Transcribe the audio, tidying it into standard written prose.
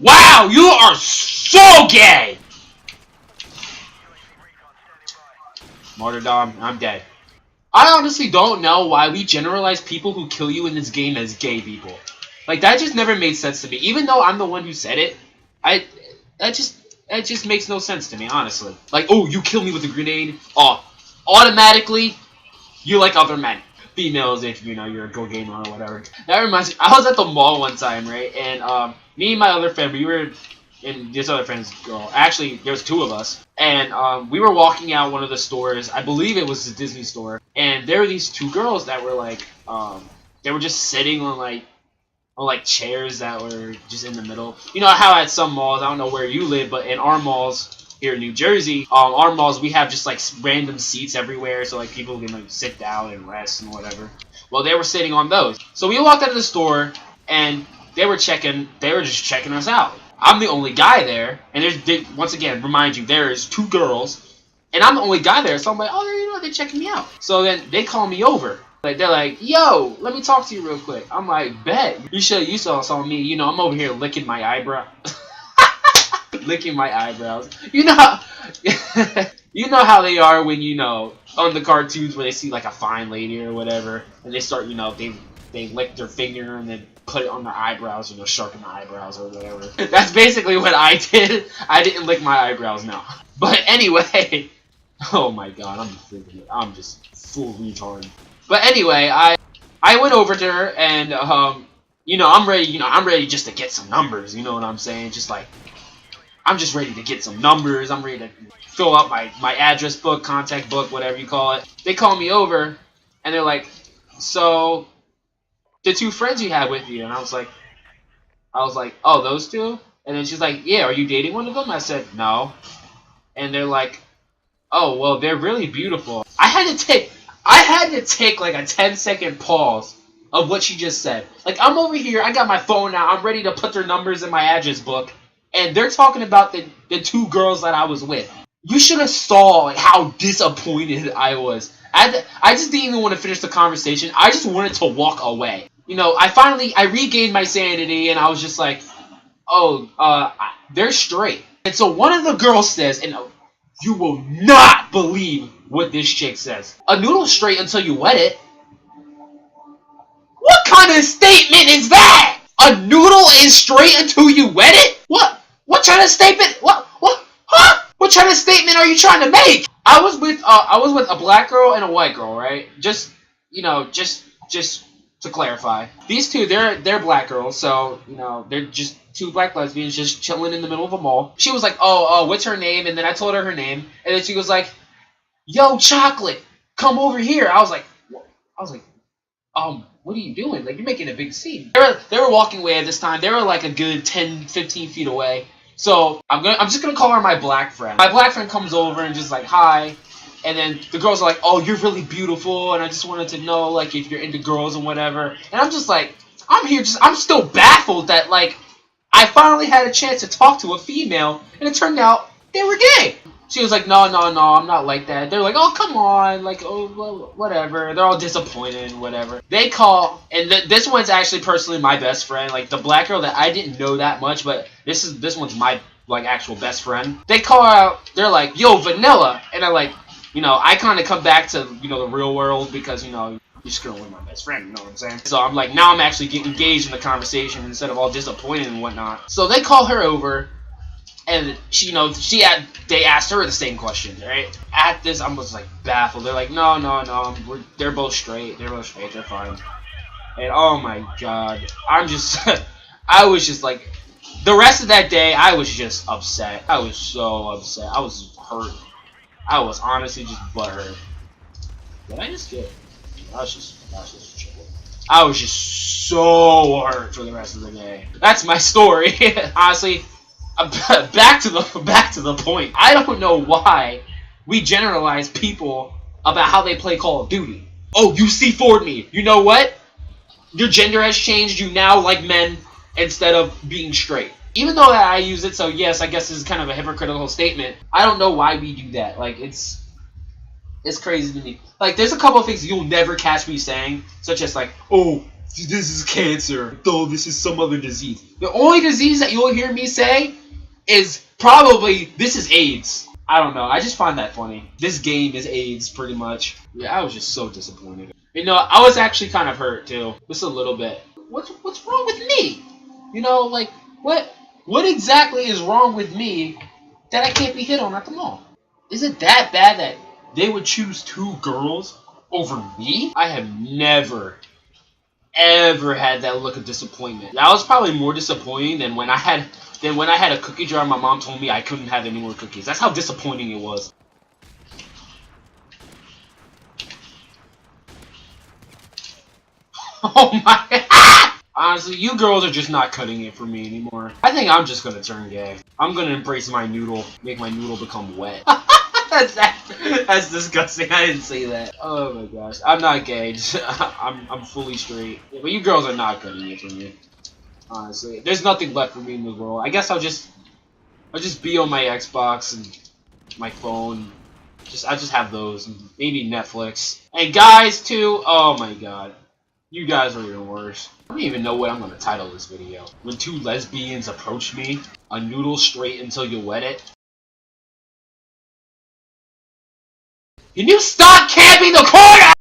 Wow, you are so gay! Martyrdom, I'm dead. I honestly don't know why we generalize people who kill you in this game as gay people. Like, that just never made sense to me. Even though I'm the one who said it, that just makes no sense to me, honestly. Like, oh, you kill me with a grenade, oh, automatically, you like other men. Females, if, you know, you're a go gamer or whatever. That reminds me, I was at the mall one time, right, and, me and my other friend, we were, and this other friend's girl, actually, there was two of us, and, we were walking out one of the stores, I believe it was the Disney store, and there were these two girls that were, like, they were just sitting on, like, chairs that were just in the middle. You know how at some malls, I don't know where you live, but in our malls, here in New Jersey, our malls, we have just, like, random seats everywhere, so, like, people can, like, sit down and rest and whatever. Well, they were sitting on those. So we walked out of the store, and they were just checking us out. I'm the only guy there, and once again, remind you, there is two girls, and I'm the only guy there, so I'm like, oh, you know, they're checking me out. So then they call me over. Like, they're like, yo, let me talk to you real quick. I'm like, bet. You saw me. You know, I'm over here licking my eyebrow. Licking my eyebrows. You know how, you know how they are when, you know, on the cartoons where they see, like, a fine lady or whatever, and they start, you know, they lick their finger and then put it on their eyebrows, you know, sharpen the eyebrows or whatever. That's basically what I did. I didn't lick my eyebrows, no. But anyway, oh my god, I'm just full retard. But anyway, I went over to her and you know, I'm ready just to get some numbers, you know what I'm saying? Just like, I'm just ready to get some numbers. I'm ready to fill out my address book, contact book, whatever you call it. They call me over and they're like, so the two friends you had with you, and I was like, oh, those two? And then she's like, yeah, are you dating one of them? I said, no. And they're like, oh, well, they're really beautiful. I had to take like a 10-second pause of what she just said. Like, I'm over here, I got my phone out, I'm ready to put their numbers in my address book, and they're talking about the two girls that I was with. You should have saw like, how disappointed I was. I just didn't even want to finish the conversation. I just wanted to walk away. You know, I regained my sanity, and I was just like, oh, they're straight. And so one of the girls says, and you will not believe what this chick says. A noodle's straight until you wet it. What kind of statement is that? A noodle is straight until you wet it? What? What kind of statement? What? Huh? What kind of statement are you trying to make? I was with a black girl and a white girl, right? Just, you know, just to clarify. These two, they're black girls, so, you know, they're just two black lesbians just chilling in the middle of a mall. She was like, oh, what's her name? And then I told her name, and then she was like, yo, Chocolate, come over here. I was like, what are you doing? Like, you're making a big scene. They were walking away at this time. They were like a good 10, 15 feet away. So I'm just gonna call her my black friend. My black friend comes over and just like, hi. And then the girls are like, oh, you're really beautiful, and I just wanted to know, like, if you're into girls and whatever. And I'm just like, I'm still baffled that, like, I finally had a chance to talk to a female, and it turned out they were gay. She was like, no, I'm not like that. They're like, oh, come on, like, oh, well, whatever. They're all disappointed and whatever. They call, and this one's actually personally my best friend. Like, the black girl that I didn't know that much, but this one's my, like, actual best friend. They call out, they're like, yo, Vanilla. And I'm like, you know, I kind of come back to, you know, the real world because, you know, you're screwing with my best friend, you know what I'm saying? So I'm like, now I'm actually getting engaged in the conversation instead of all disappointed and whatnot. So they call her over, and she, you know, they asked her the same question, right? At this, I was like baffled. They're like, no, they're both straight. They're fine. And oh my god, I was just like, the rest of that day, I was just upset. I was so upset. I was hurt. I was honestly just butthurt. Did I just get? I was just chilling. I was just so hurt for the rest of the day. That's my story. Honestly, back to the point. I don't know why we generalize people about how they play Call of Duty. Oh, you C4'd me. You know what? Your gender has changed. You now like men instead of being straight. Even though that I use it, so yes, I guess this is kind of a hypocritical statement. I don't know why we do that. Like, it's crazy to me. Like, there's a couple of things you'll never catch me saying, such as like, oh, this is cancer. Though this is some other disease. The only disease that you'll hear me say is probably this is AIDS. I don't know. I just find that funny. This game is AIDS, pretty much. Yeah, I was just so disappointed. You know, I was actually kind of hurt too, just a little bit. What's wrong with me? You know, like what exactly is wrong with me that I can't be hit on at the mall? Is it that bad that they would choose 2 girls over me? I have never ever had that look of disappointment. That was probably more disappointing than when I had a cookie jar and my mom told me I couldn't have any more cookies. That's how disappointing it was. Oh my Honestly, you girls are just not cutting it for me anymore. I think I'm just gonna turn gay. I'm gonna embrace my noodle, make my noodle become wet. That's disgusting. I didn't say that. Oh my gosh. I'm not gay. I'm fully straight. Yeah, but you girls are not cutting it for me. Honestly. There's nothing left for me in the world. I guess I'll just be on my Xbox and my phone. I just have those. And maybe Netflix. And guys too. Oh my god. You guys are even worse. I don't even know what I'm gonna title this video. When 2 lesbians approach me, a noodle straight until you wet it. Can you stop camping the corner?